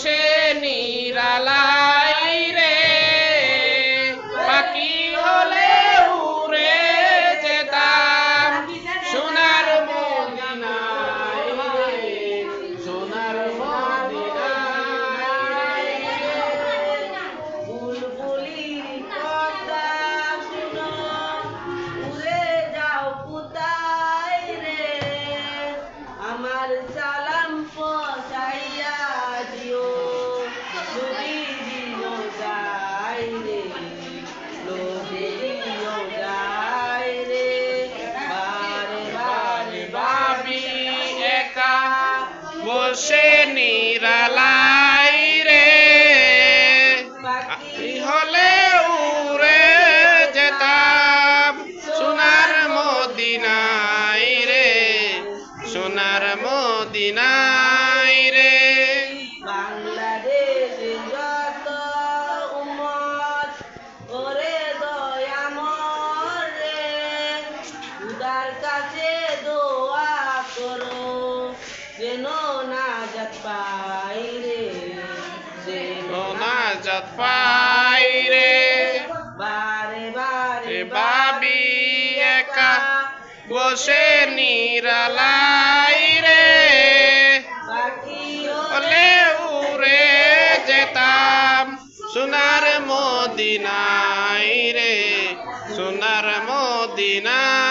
বসে নিরালাই রে পাখি হলে উড়ে যেতাম সোনার মদিনায় রে সোনার মদিনায় বুলবুলির কথা শুনো উড়ে যাও কোথায় রে আমার সালাম পৌঁছাইয়া দিও যদি দিও যাই রে যদি দিও যাই রে বারে বারে ভাবি একা বসে নিরালাই রে পাখি হলে উড়ে যেতাম সোনার মদিনায় রে সোনার মদিনায় রে বাংলাদেশে যত উম্মত ওরে দয়াময় রে খুদার কাছে দোয়া করো যেন নাজাত পাই রে যেন নাজাত পাই রে বারে বারে ভাবি একা বসে নিরালাই রে পাখি হলে উড়ে যেতাম সোনার মদিনায় রে সোনার মদিনায়